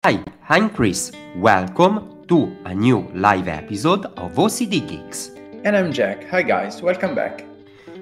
Hi, I'm Chris. Welcome to a new live episode of OCD Geeks. And I'm Jack. Hi guys, welcome back.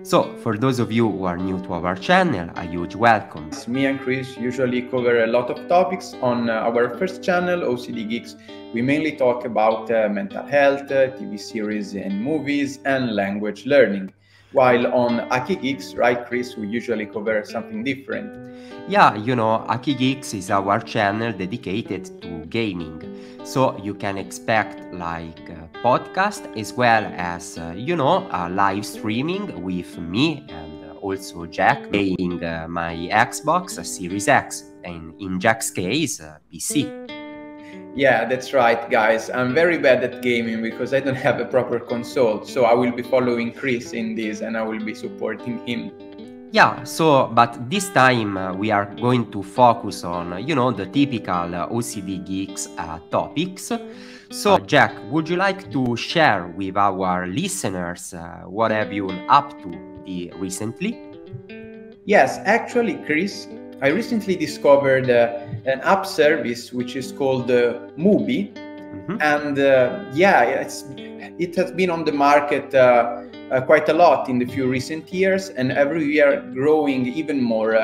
So, for those of you who are new to our channel, a huge welcome. Me and Chris usually cover a lot of topics on our first channel, OCD Geeks. We mainly talk about mental health, TV series and movies, and language learning. While on Aki Geeks, right Chris, we usually cover something different. Yeah, Aki Geeks is our channel dedicated to gaming. So you can expect like podcast as well as, live streaming with me and also Jack playing my Xbox Series X and in Jack's case, PC. Yeah, that's right, guys. I'm very bad at gaming because I don't have a proper console. So I will be following Chris in this and I will be supporting him. Yeah, but this time we are going to focus on, the typical OCD Geeks topics. So, Jack, would you like to share with our listeners what have you been up to recently? Yes, actually, Chris, I recently discovered an app service which is called Mubi. Mm-hmm. And it has been on the market quite a lot in the few recent years, and every year growing even more,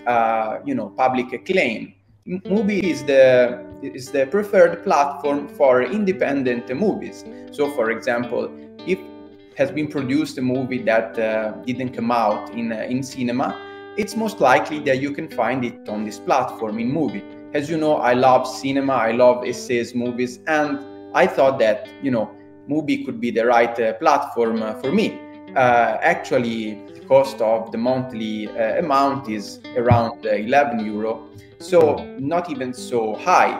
public acclaim. Mubi is the preferred platform for independent movies. So, for example, if has been produced a movie that didn't come out in cinema, it's most likely that you can find it on this platform in Mubi. As you know, I love cinema, I love essays, movies, and I thought that, Mubi could be the right platform for me. Actually, the cost of the monthly amount is around 11 euro, so not even so high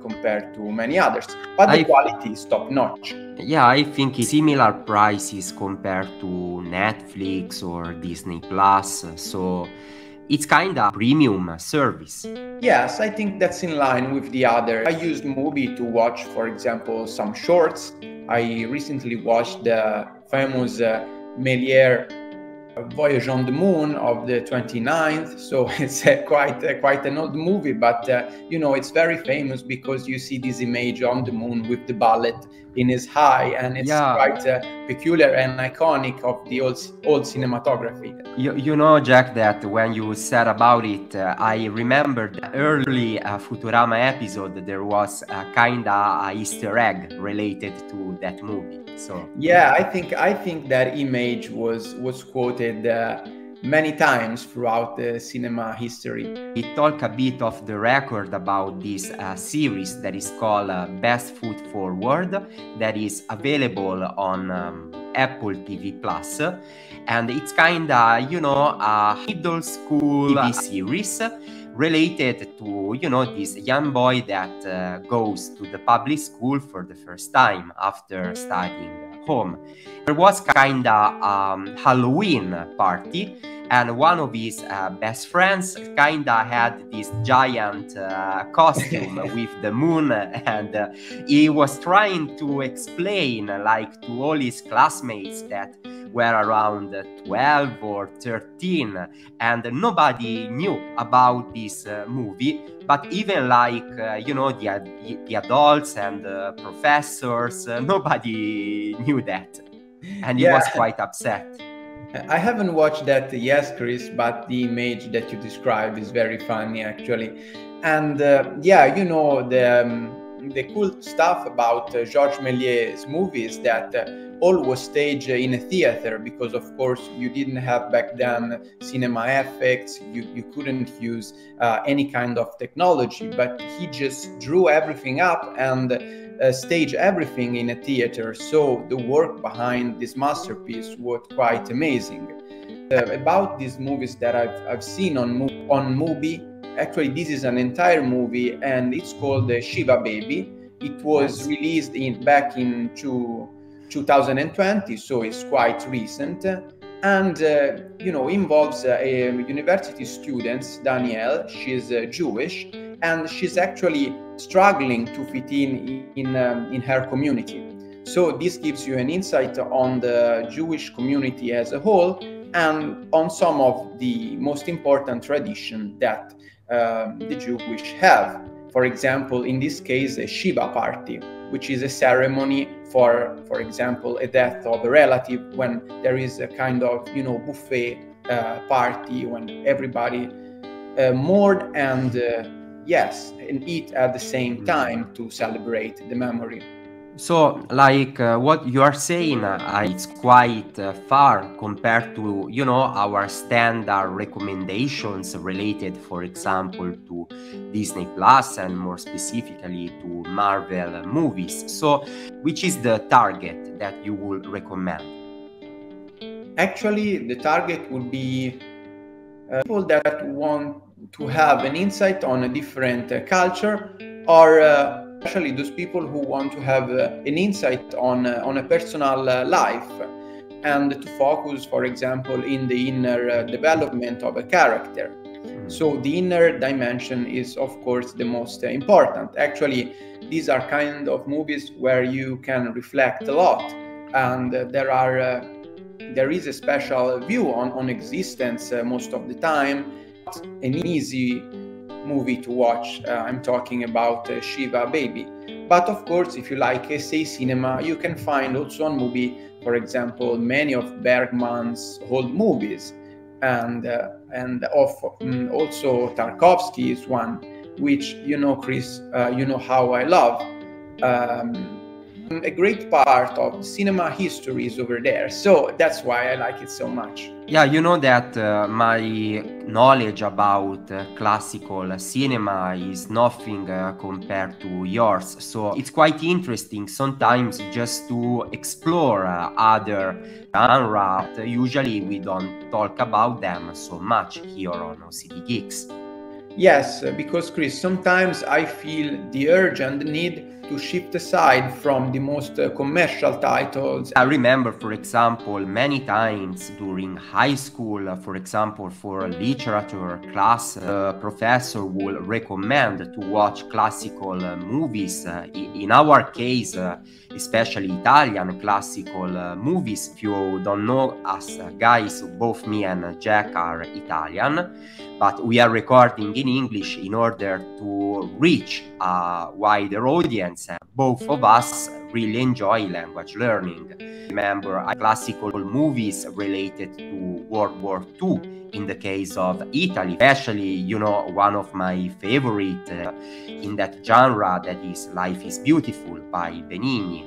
compared to many others, but the quality is top notch. Yeah, I think it's similar prices compared to Netflix or Disney Plus, so it's kind of premium service. Yes, I think that's in line with the other. I used Mubi to watch, for example, some shorts. I recently watched the famous Méliès Voyage on the Moon of the 29th. So it's quite an old movie, but it's very famous because you see this image on the moon with the bullet in his eye, and it's quite peculiar and iconic of the old cinematography. You know, Jack, that when you said about it, I remember the early Futurama episode. There was a kind of Easter egg related to that movie. So yeah, I think that image was quoted many times throughout the cinema history. We talk a bit of the record about this series that is called Best Foot Forward, that is available on Apple TV Plus, and it's kind of a middle school TV series related to this young boy that goes to the public school for the first time after studying home. There was kind of Halloween party, and one of his best friends kind of had this giant costume with the moon, and he was trying to explain like to all his classmates that were around 12 or 13, and nobody knew about this movie, but even like the adults and professors, nobody knew that, and he was quite upset. I haven't watched that yet, Chris, but the image that you described is very funny, actually. And the cool stuff about Georges Méliès' movies that all was staged in a theater, because of course you didn't have back then cinema effects, you couldn't use any kind of technology, but he just drew everything up and stage everything in a theater. So the work behind this masterpiece was quite amazing. About these movies that I've seen on Mubi, actually this is an entire movie and it's called Shiva Baby. It was released back in 2020, so it's quite recent, and involves a university student, Danielle. She's Jewish, and she's actually struggling to fit in her community. So this gives you an insight on the Jewish community as a whole and on some of the most important traditions that the Jewish have. for example, in this case, a Shiva party, which is a ceremony for example, a death of a relative, when there is a kind of, buffet party, when everybody mourn and and eat at the same time to celebrate the memory. So, like what you are saying, it's quite far compared to, our standard recommendations related, for example, to Disney Plus and more specifically to Marvel movies. So, which is the target that you would recommend? Actually, the target would be people that want to have an insight on a different culture, or especially those people who want to have an insight on a personal life, and to focus, for example, in the inner development of a character. So the inner dimension is, of course, the most important. Actually, these are kind of movies where you can reflect a lot, and there is a special view on existence most of the time. It's an easy movie to watch. I'm talking about Shiva Baby. But of course, if you like essay cinema, you can find also on Mubi, for example, many of Bergman's old movies, and also Tarkovsky is one, which, Chris, you know how I love. A great part of cinema history is over there, so that's why I like it so much. Yeah, you know that my knowledge about classical cinema is nothing compared to yours, so it's quite interesting sometimes just to explore other genres. Usually we don't talk about them so much here on OCD Geeks. Yes, because Chris, sometimes I feel the urge and the need to shift aside from the most commercial titles. I remember, for example, many times during high school, for example, for a literature class, the professor will recommend to watch classical movies. In our case, especially Italian classical movies. If you don't know us guys, both me and Jack are Italian, but we are recording in English in order to reach a wider audience. Both of us really enjoy language learning. Remember classical movies related to World War II in the case of Italy, especially, one of my favorite in that genre, that is Life is Beautiful by Benigni.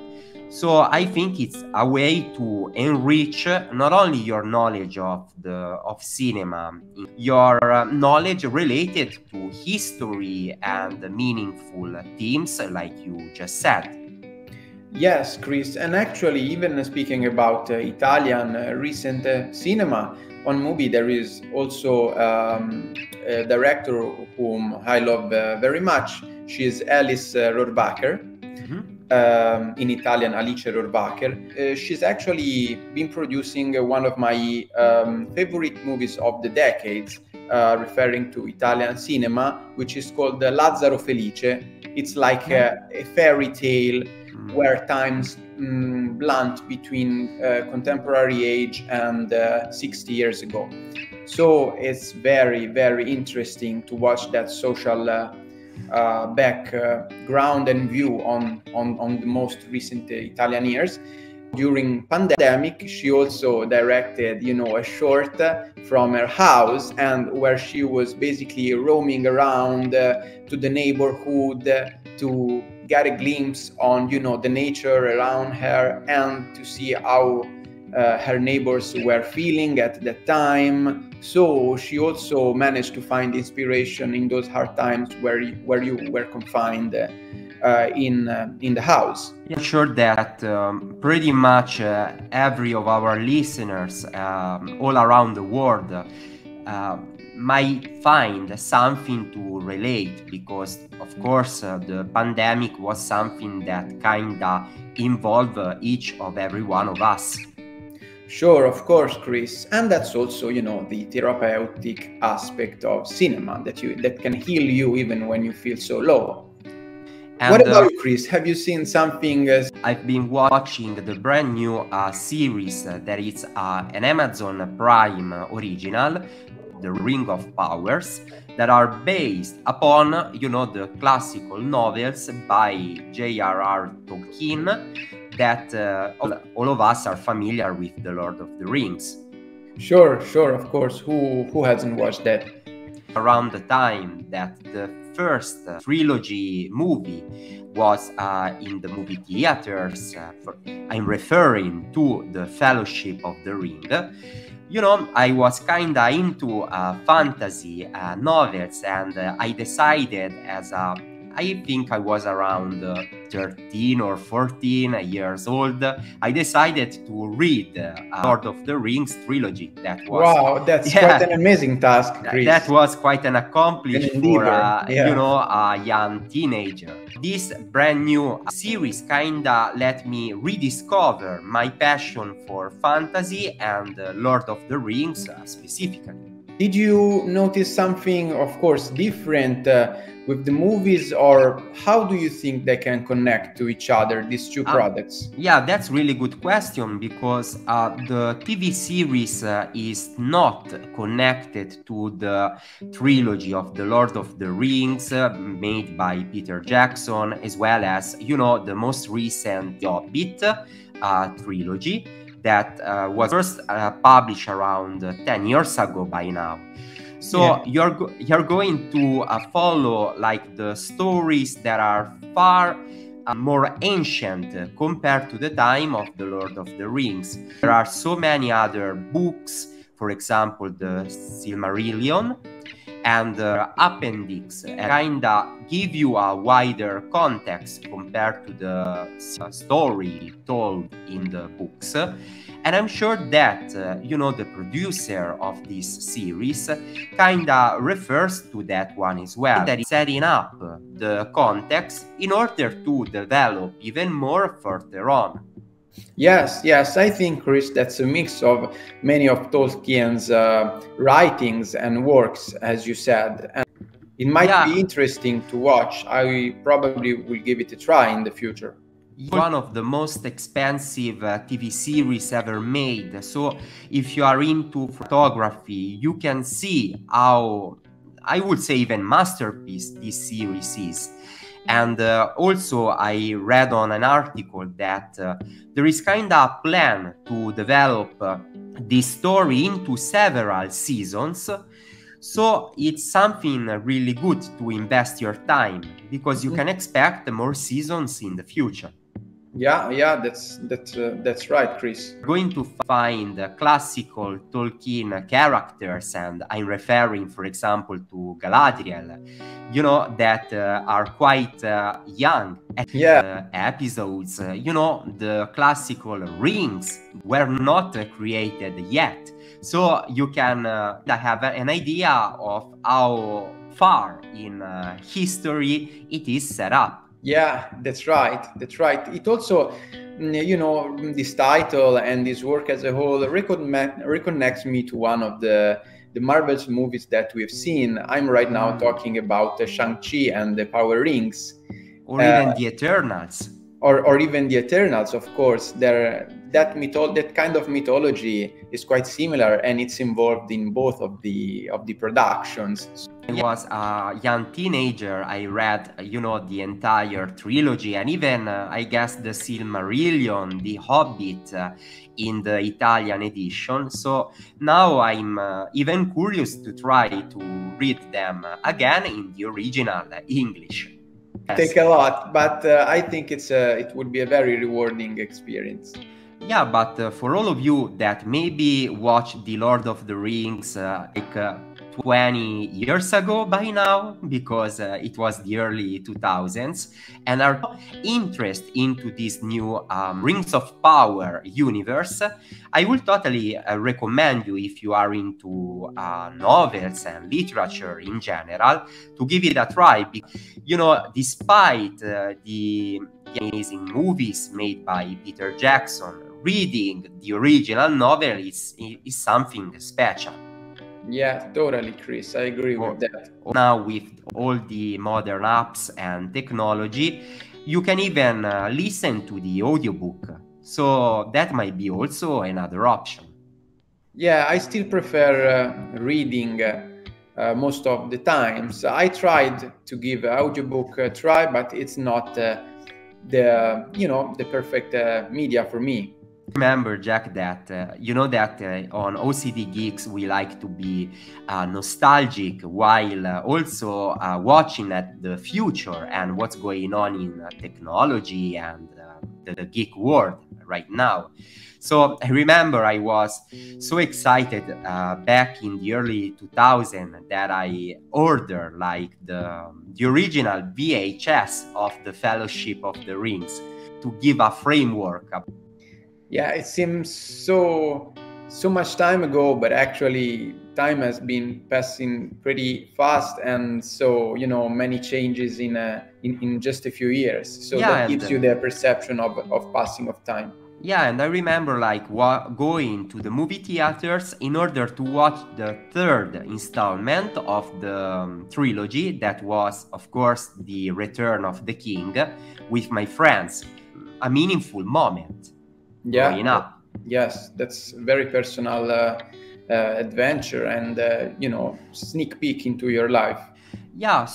So I think it's a way to enrich not only your knowledge of cinema, your knowledge related to history and meaningful themes, like you just said. Yes, Chris, and actually, even speaking about Italian recent cinema, on Mubi there is also a director whom I love very much. She is Alice Rohrwacher. In Italian, Alice Rohrwacher. She's actually been producing one of my favorite movies of the decades, referring to Italian cinema, which is called Lazzaro Felice. It's like a fairy tale where times blunt between contemporary age and 60 years ago. So it's very, very interesting to watch that social background and view on the most recent Italian years. During pandemic, she also directed, a short from her house, and where she was basically roaming around to the neighborhood to get a glimpse on, the nature around her, and to see how her neighbors were feeling at that time. So she also managed to find inspiration in those hard times where you were confined in the house. I'm sure that pretty much every of our listeners all around the world might find something to relate, because of course the pandemic was something that kinda involved each of every one of us. Sure, of course, Chris, and that's also, the therapeutic aspect of cinema that can heal you even when you feel so low. And what about you, Chris? Have you seen something? I've been watching the brand new series that is an Amazon Prime original, The Ring of Powers, that are based upon, you know, the classical novels by J.R.R. Tolkien that all of us are familiar with The Lord of the Rings. Sure, of course. Who hasn't watched that? Around the time that the first trilogy movie was in the movie theaters, I'm referring to the Fellowship of the Ring. You know, I was kinda into fantasy novels, and I decided I think I was around 13 or 14 years old. I decided to read Lord of the Rings trilogy. That was wow, that's quite an amazing task, Chris. That was quite an accomplishment for you know, a young teenager. This brand new series kinda let me rediscover my passion for fantasy and Lord of the Rings specifically. Did you notice something, of course, different with the movies, or how do you think they can connect to each other, these two products? Yeah, that's really good question, because the TV series is not connected to the trilogy of The Lord of the Rings made by Peter Jackson, as well as, you know, the most recent Hobbit trilogy that was first published around 10 years ago by now. So you're going to follow like the stories that are far more ancient compared to the time of The Lord of the Rings. There are so many other books, for example, the Silmarillion and the appendix, kinda give you a wider context compared to the story told in the books. And I'm sure that, you know, the producer of this series kinda refers to that one as well, that is setting up the context in order to develop even more further on. Yes, I think, Chris, that's a mix of many of Tolkien's writings and works, as you said. And it might be interesting to watch. I probably will give it a try in the future. One of the most expensive TV series ever made. So if you are into photography, you can see how, I would say, even masterpiece this series is. And also I read on an article that there is kind of a plan to develop this story into several seasons. So it's something really good to invest your time, because you can expect more seasons in the future. Yeah, that's right, Chris. You're going to find classical Tolkien characters, and I'm referring, for example, to Galadriel, you know, that are quite young episodes. You know, the classical rings were not created yet. So you can have an idea of how far in history it is set up. Yeah, that's right. It also, you know, this title and this work as a whole reconnects me to one of the Marvel's movies that we've seen. I'm right now talking about Shang-Chi and the Power Rings. Or even the Eternals. Or even the Eternals, of course. That kind of mythology is quite similar, and it's involved in both of the productions. When I was a young teenager, I read, you know, the entire trilogy, and even, I guess, the Silmarillion, the Hobbit, in the Italian edition. So now I'm even curious to try to read them again in the original English. Take a lot, but I think it would be a very rewarding experience. Yeah, but for all of you that maybe watched The Lord of the Rings 20 years ago by now, because it was the early 2000s, and are interested into this new Rings of Power universe, I will totally recommend you, if you are into novels and literature in general, to give it a try. You know, despite the amazing movies made by Peter Jackson, reading the original novel is something special. Yeah, totally, Chris. I agree with that. Now, with all the modern apps and technology, you can even listen to the audiobook. So that might be also another option. Yeah, I still prefer reading most of the times. I tried to give audiobook a try, but it's not the perfect media for me. Remember, Jack, that you know that on OCD Geeks we like to be nostalgic while also watching at the future and what's going on in technology and the geek world right now. So I remember I was so excited back in the early 2000s that I ordered like the original VHS of the Fellowship of the Rings to give a framework. Yeah, it seems so much time ago, but actually time has been passing pretty fast, and so many changes in just a few years. So Yeah, that gives you the perception of passing of time. Yeah, and I remember like going to the movie theaters in order to watch the third installment of the trilogy that was, of course, The Return of the King with my friends. A meaningful moment. Yeah, growing up. Yes, that's very personal adventure and sneak peek into your life. Yeah,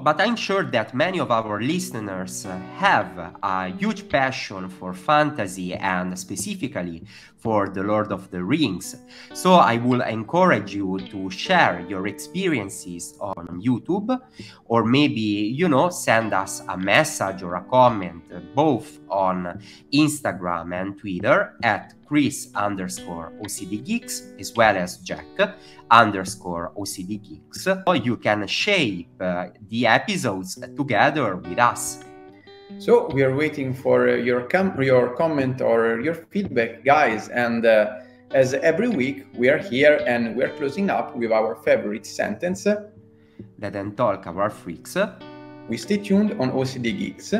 but I'm sure that many of our listeners have a huge passion for fantasy and specifically for The Lord of the Rings. So I will encourage you to share your experiences on YouTube, or maybe, send us a message or a comment both on Instagram and Twitter at Chris_OCDGeeks, as well as Jack_OCDGeeks. So you can shape the episodes together with us. So we are waiting for your comment or your feedback, guys. And as every week, we are here and we're closing up with our favorite sentence. Let them talk about freaks. We stay tuned on OCD Geeks.